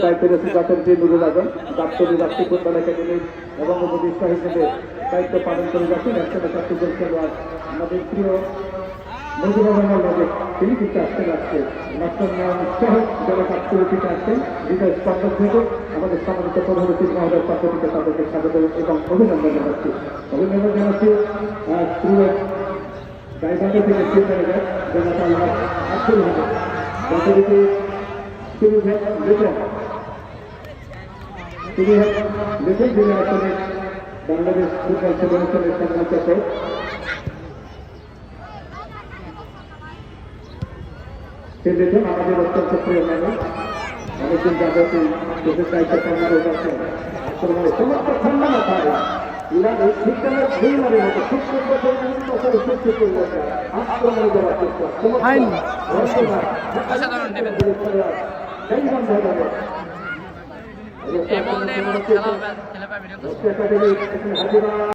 দায়িত্বে রয়েছে ডক্টর জি নুরুল আজম, দাপ্তরিক রাষ্ট্রীয় ফুটবল একাডেমির এবং উপদেষ্টা হিসেবে দায়িত্ব পালন করে যাচ্ছেন। একসাথে 4 জন খেলোয়াড় আমাদের প্রিয় মুজিবুর রহমান নজিব, তিনি কিন্তু আসছেন আজকে ডক্টর নাম সহ যারা কাজকর্মীতে আসছেন হৃদয় স্পন্দন থেকে আমাদের সম্মানিত প্রধান অতিথি মহোদয়ের পক্ষ থেকে তাদেরকে স্বাগত এবং অভিনন্দন জানাচ্ছি। অভিনন্দন জানাচ্ছি প্রিয় গাইবান্ধা থেকে টিম ম্যানেজার জনাব আল্লাহ আব্দুল হামিদ, যথারীতি তিনি লিখেন যিনি আসলে বাংলাদেশ ফুটবল ফেডারেশনের সম্মানিত কোচ। সে দেখুন আমাদের অত্যন্ত প্রিয় মানুষ, অনেকদিন যাবত দেশের দায়িত্ব পালনের কাছে আক্রমণে সমস্ত ঠান্ডা মাথায় ইরানের ঠিকানার ভুলমারের মতো খুব সুন্দর করে সৃষ্টি করলে আক্রমণে যাওয়ার চেষ্টা